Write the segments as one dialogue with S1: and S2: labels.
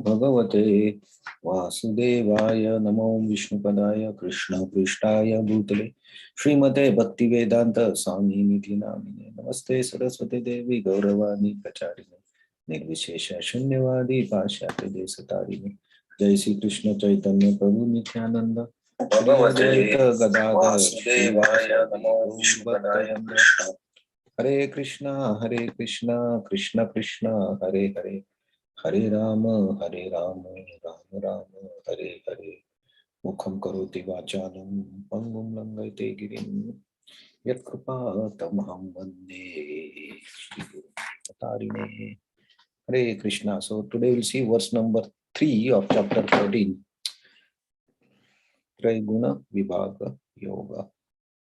S1: Bhagavate Vasudevaya Namo Vishnupadaaya Krishna Prishtaya Bhutale Srimate Bhaktivedanta Swami Nidhi Namine Namaste Saraswati Devi Gauravani Pracharine Nirvishesha Shunyavadi Pashyate Desatarine Jai Sri Krishna Chaitanya Prabhu Nityananda Bhagavate Vasudevaya Namo Vishnupadaaya Krishna Hare Krishna, Krishna Krishna, Hare Hare, Hare Rama, Rama Rama, Hare Hare. Mukham karoti vachalam, pangum langate girim, yat kripa tamaham vande. Hare Krishna. So today we'll see verse number 3 of chapter 14. Traiguna Vibhaga Yoga.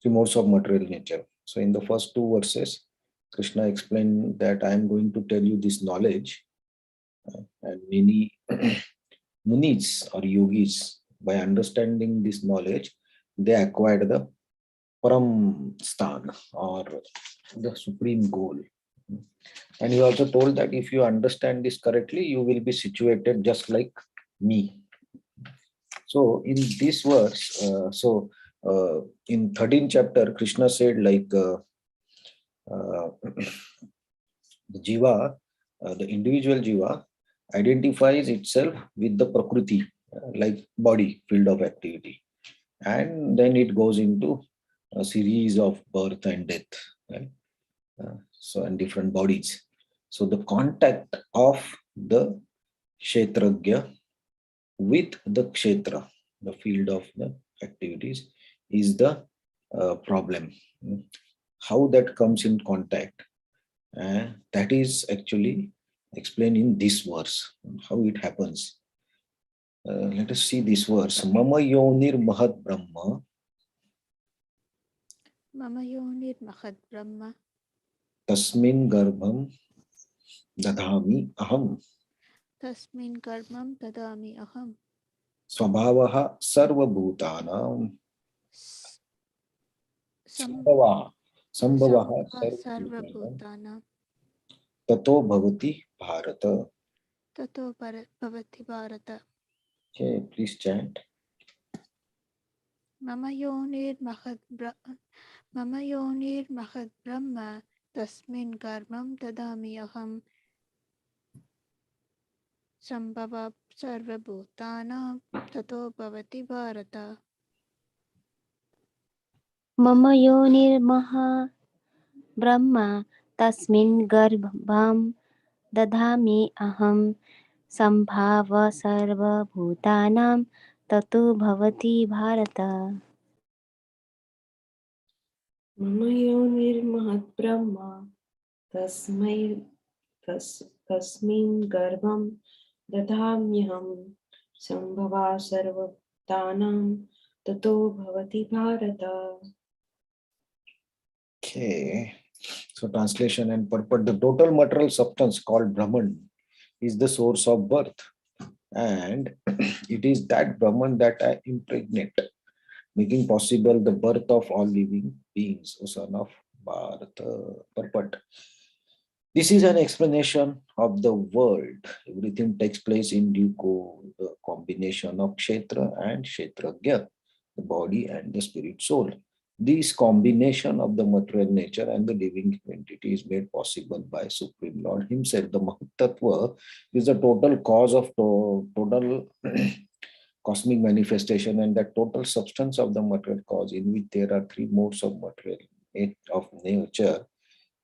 S1: Three modes of material nature. So in the first two verses, Krishna explained that I am going to tell you this knowledge, and many munis or yogis, by understanding this knowledge, they acquired the Param Stan or the supreme goal. And he also told that if you understand this correctly, you will be situated just like me. So in this verse, in 13th chapter, Krishna said the jiva, the individual jiva, identifies itself with the prakriti, like body, field of activity, and then it goes into a series of birth and death, right? And different bodies. So the contact of the kshetragya with the kshetra, the field of the activities, is the problem. How that comes in contact, that is actually explained in this verse, how it happens. Let us see this verse. Mama yonir mahat brahma.
S2: Mama yonir mahat brahma.
S1: Tasmin garbham dadhami aham.
S2: Tasmin garbham dadami aham.
S1: Swabhavaha sarvabhutanam. Sambhavaha
S2: sarvabhutanam.
S1: Tato bhavati bharata.
S2: Tato bhavati bharata.
S1: Okay, please chant.
S2: Mama yonir mahat brahma. Tasmin garbham dadami aham. Sambhava sarvabhutanam. Tato bhavati bharata.
S3: Mama yonirmaha brahma tasmin garbham dadhami aham sambhava sarva bhutanam tato bhavati bharata.
S4: Mama yonirmahat brahma tasmin garbham dadhamyaham sambhava sarva bhutanam tato bhavati bharata.
S1: Okay, so translation and purport. The total material substance called Brahman is the source of birth, and it is that Brahman that I impregnate, making possible the birth of all living beings, O son of Bharata. Purport. This is an explanation of the world. Everything takes place in due course, the combination of Kshetra and Kshetragya, the body and the spirit soul. This combination of the material nature and the living entity is made possible by Supreme Lord Himself. The Mahatattva is the total cause of total cosmic manifestation, and the total substance of the material cause, in which there are three modes of material of nature,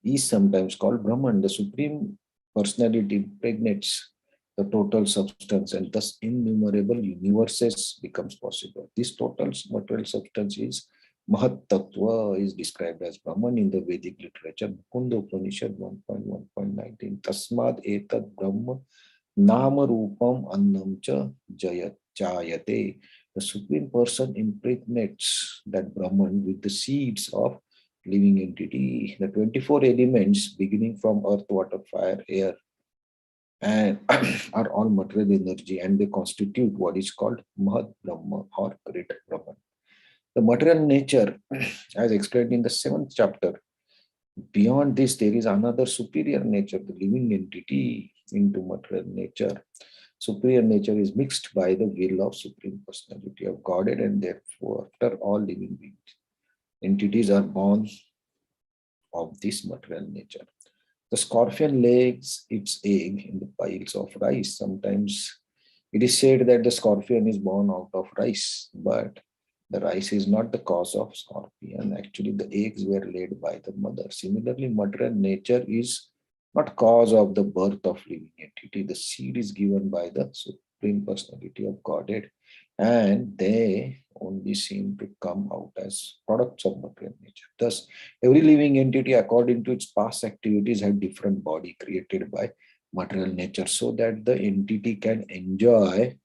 S1: is sometimes called Brahman. The Supreme Personality impregnates the total substance, and thus innumerable universes becomes possible. This total material substance is Mahat Tattva, is described as Brahman in the Vedic literature. Mukunda Upanishad 1.1.19. Tasmad etad Brahma Nama Rupam Annam cha Jayate. The Supreme Person impregnates that Brahman with the seeds of living entity. The 24 elements beginning from earth, water, fire, air, and are all material energy, and they constitute what is called Mahat Brahma or Great Brahman. The material nature, as explained in the 7th chapter, beyond this there is another superior nature, the living entity into material nature. superior nature is mixed by the will of Supreme Personality of Godhead, and therefore, after all living beings, entities are born of this material nature. The scorpion lays its egg in the piles of rice. Sometimes it is said that the scorpion is born out of rice, but the rice is not the cause of scorpion. Actually, the eggs were laid by the mother. Similarly, material nature is not cause of the birth of living entity. The seed is given by the Supreme Personality of Godhead, and they only seem to come out as products of material nature. Thus, every living entity, according to its past activities, had different body created by material nature, so that the entity can enjoy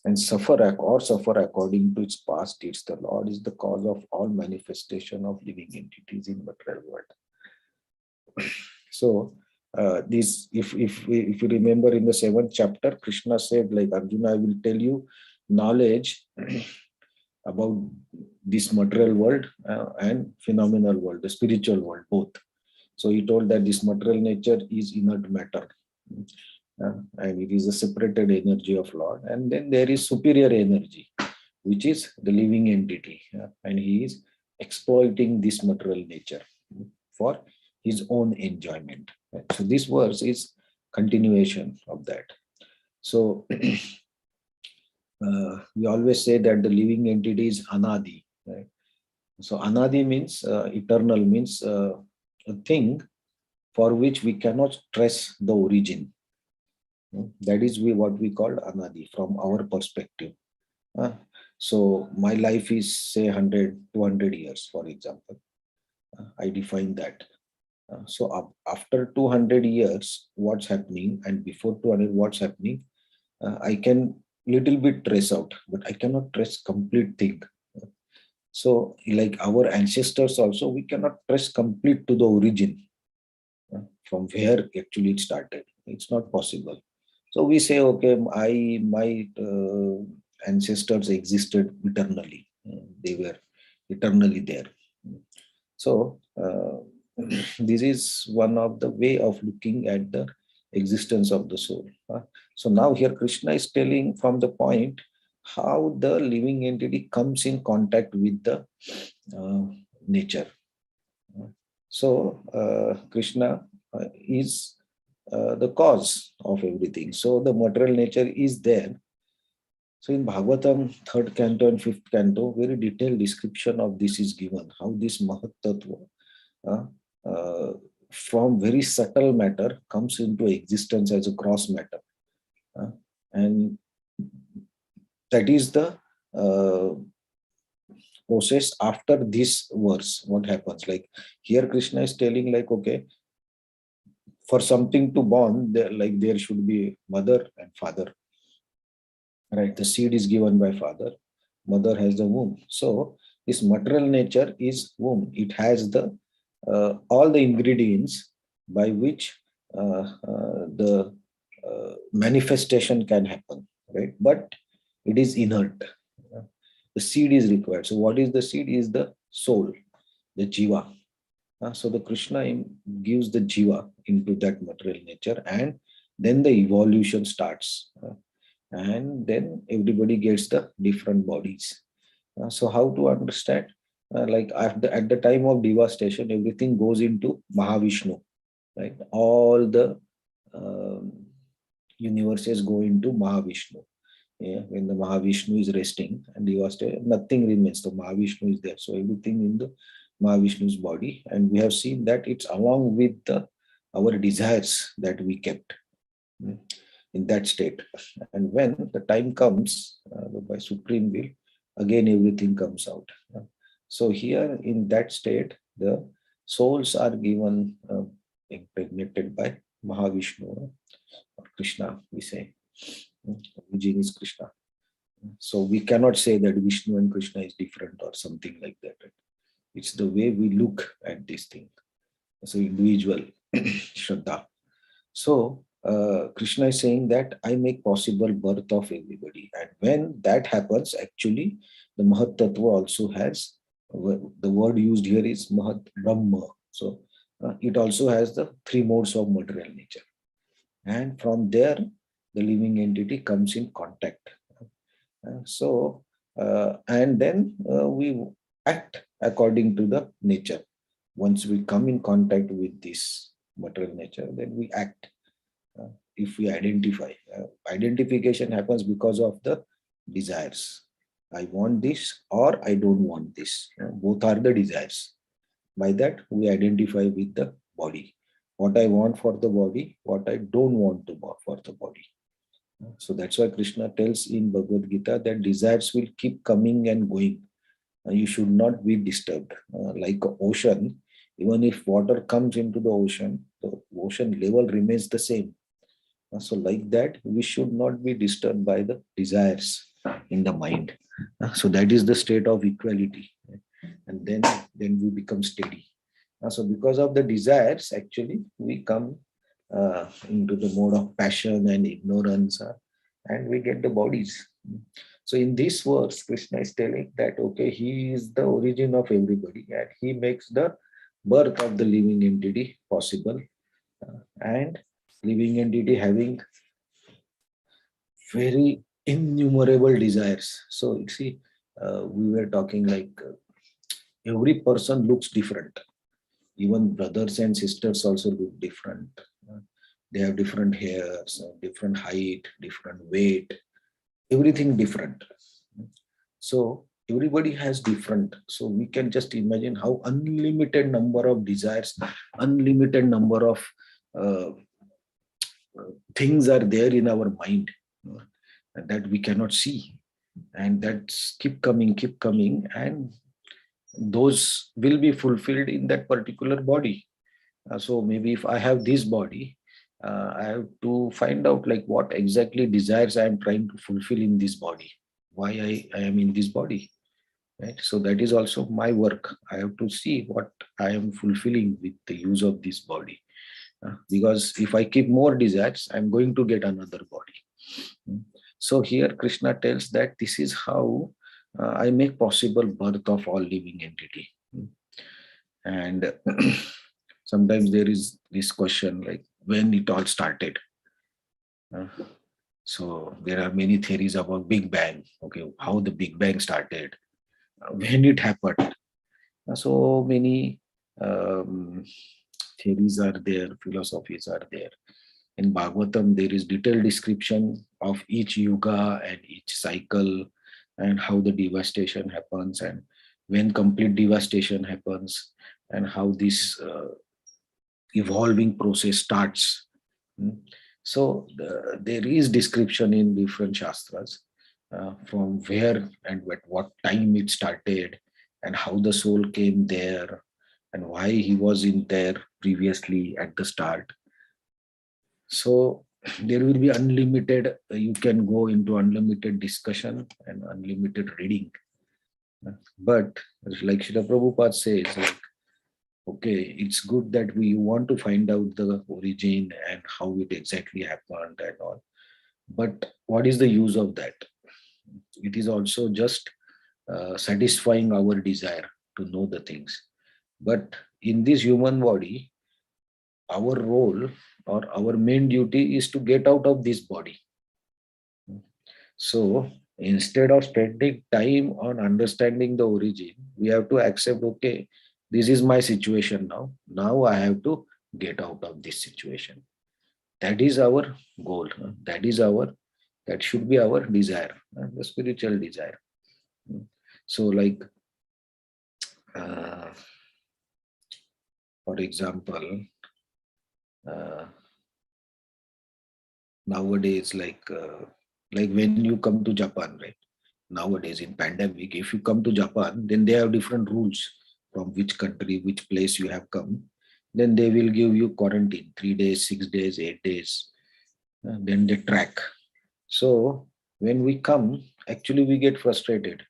S1: and suffer according to its past deeds. The Lord is the cause of all manifestation of living entities in material world. So this, if you remember in the 7th chapter, Krishna said, like, Arjuna, I will tell you knowledge about this material world and phenomenal world, the spiritual world, both. So he told that this material nature is inert matter, and it is a separated energy of Lord. And then there is superior energy, which is the living entity, and he is exploiting this material nature for his own enjoyment. So this verse is continuation of that. So we always say that the living entity is anadi, right? So anadi means eternal, means a thing for which we cannot trace the origin. That is what we call anadi from our perspective. So my life is, say, 100, 200 years, for example. I define that. So after 200 years, what's happening, and before 200, what's happening, I can little bit trace out, but I cannot trace complete thing. So like our ancestors also, we cannot trace complete to the origin, from where actually it started. It's not possible. So we say, okay, my ancestors existed eternally. They were eternally there. So this is one of the way of looking at the existence of the soul. So now here Krishna is telling from the point how the living entity comes in contact with the nature. So Krishna is the cause of everything. So the material nature is there. So in Bhagavatam, 3rd canto and 5th canto, very detailed description of this is given, how this Mahat Tattva from very subtle matter comes into existence as a gross matter. And that is the process after this verse. What happens? Like here Krishna is telling, like, okay, for something to born, there should be mother and father. Right? The seed is given by father, mother has the womb. So this material nature is womb. It has the all the ingredients by which the manifestation can happen, right? But it is inert. The seed is required. So what is the seed? Is the soul, the jiva. So the Krishna gives the jiva into that material nature, and then the evolution starts. And then everybody gets the different bodies. So how to understand? Like at the time of devastation, everything goes into Mahavishnu, right? All the universes go into Mahavishnu. Yeah, when the Mahavishnu is resting and devastation, nothing remains. The Mahavishnu is there. So everything in the Mahavishnu's body, and we have seen that it's along with our desires that we kept in that state. And when the time comes, by supreme will, again everything comes out. So here in that state, the souls are given, impregnated by Mahavishnu or Krishna, we say. Origin is Krishna. So we cannot say that Vishnu and Krishna is different or something like that. Right? It's the way we look at this thing. So individual Shraddha. So Krishna is saying that I make possible birth of everybody. And when that happens, actually, the Mahat Tattva also has, the word used here is Mahat Brahma. So it also has the 3 modes of material nature. And from there, the living entity comes in contact. And then we act according to the nature. Once we come in contact with this material nature, then we act. If we identify, identification happens because of the desires. I want this or I don't want this. Both are the desires. By that, we identify with the body. What I want for the body, what I don't want to for the body. So that's why Krishna tells in Bhagavad Gita that desires will keep coming and going. You should not be disturbed. Like an ocean, even if water comes into the ocean level remains the same. So like that, we should not be disturbed by the desires in the mind. So that is the state of equality. And then we become steady. So because of the desires, actually, we come into the mode of passion and ignorance, and we get the bodies. So in this verse, Krishna is telling that, okay, he is the origin of everybody and he makes the birth of the living entity possible. And living entity having very innumerable desires. So you see, we were talking like every person looks different. Even brothers and sisters also look different. They have different hairs, different height, different weight, everything different. So everybody has different. So we can just imagine how unlimited number of desires, unlimited number of uh, things are there in our mind that we cannot see, and that's keep coming, and those will be fulfilled in that particular body. So maybe if I have this body, I have to find out like what exactly desires I am trying to fulfill in this body, why I am in this body, right? So that is also my work. I have to see what I am fulfilling with the use of this body. Because if I keep more desires, I'm going to get another body. So here Krishna tells that this is how I make possible birth of all living entity. And sometimes there is this question like when it all started. So there are many theories about Big Bang. Okay, how the Big Bang started, when it happened. So many um, theories are there, philosophies are there. In Bhagavatam, there is detailed description of each yuga and each cycle and how the devastation happens and when complete devastation happens and how this evolving process starts. So there is description in different shastras from where and at what time it started and how the soul came there and why he was in there previously at the start. So there will be unlimited, you can go into unlimited discussion and unlimited reading. But like Srila Prabhupada says, like, okay, it's good that we want to find out the origin and how it exactly happened and all. But what is the use of that? It is also just satisfying our desire to know the things. But in this human body, our role or our main duty is to get out of this body. So instead of spending time on understanding the origin, we have to accept, okay, this is my situation now. Now I have to get out of this situation. That is our goal. That should be our desire, the spiritual desire. So like, for example, nowadays, like when you come to Japan, right? Nowadays in pandemic, if you come to Japan, then they have different rules from which country, which place you have come. Then they will give you quarantine, 3 days, 6 days, 8 days. Then they track. So when we come, actually we get frustrated.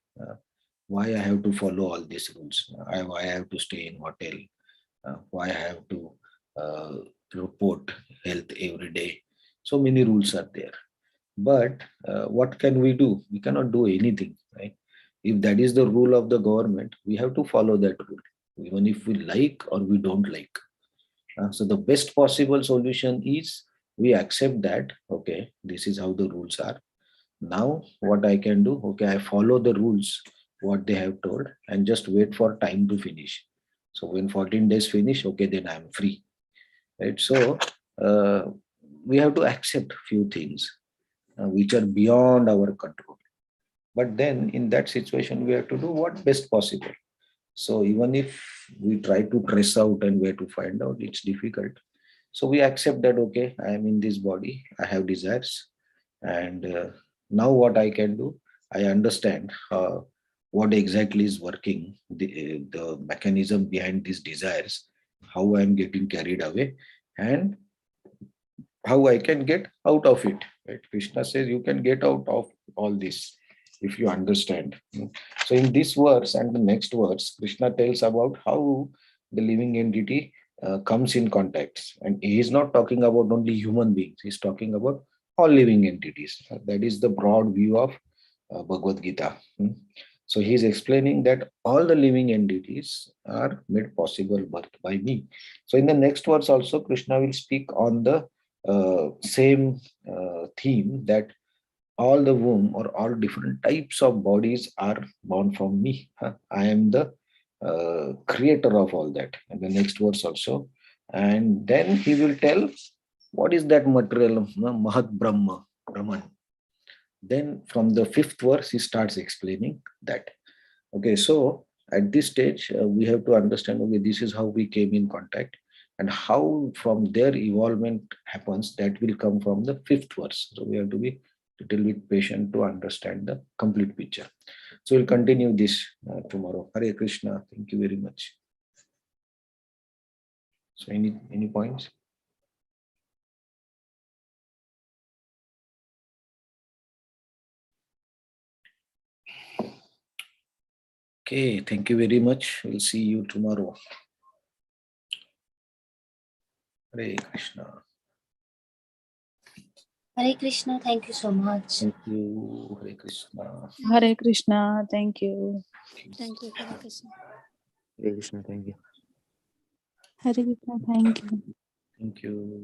S1: Why I have to follow all these rules? Why I have to stay in hotel? Why I have to report health every day? So many rules are there. But what can we do? We cannot do anything, right? If that is the rule of the government, we have to follow that rule, even if we like or we don't like. So the best possible solution is we accept that, okay, this is how the rules are. Now what I can do, okay, I follow the rules, what they have told, and just wait for time to finish. So when 14 days finish, okay, then I'm free, right? So uh, we have to accept few things which are beyond our control. But then in that situation, we have to do what best possible. So even if we try to trace out and where to find out, it's difficult. So we accept that, okay, I am in this body, I have desires, and now what I can do, I understand what exactly is working, the mechanism behind these desires, how I am getting carried away, and how I can get out of it. Right? Krishna says you can get out of all this if you understand. So in this verse and the next verse, Krishna tells about how the living entity comes in contact. And he is not talking about only human beings, he's talking about all living entities. That is the broad view of Bhagavad Gita. So he's explaining that all the living entities are made possible by me. So in the next verse also, Krishna will speak on the same theme, that all the womb or all different types of bodies are born from me. I am the creator of all that. And the next verse also. And then he will tell what is that material, Mahat Brahma, Brahman. Then from the fifth verse, he starts explaining that. Okay, so at this stage, we have to understand, okay, this is how we came in contact, and how from their evolvement happens, that will come from the fifth verse. So we have to be little bit patient to understand the complete picture. So we'll continue this tomorrow. Hare Krishna. Thank you very much. So any points? Okay, thank you very much. We'll see you tomorrow. Hare Krishna.
S3: Hare Krishna, thank you so much.
S1: Thank you. Hare Krishna.
S5: Hare Krishna. Thank you.
S2: Thank you, Hare Krishna.
S6: Hare Krishna, thank you.
S5: Hare Krishna. Thank you.
S1: Thank you.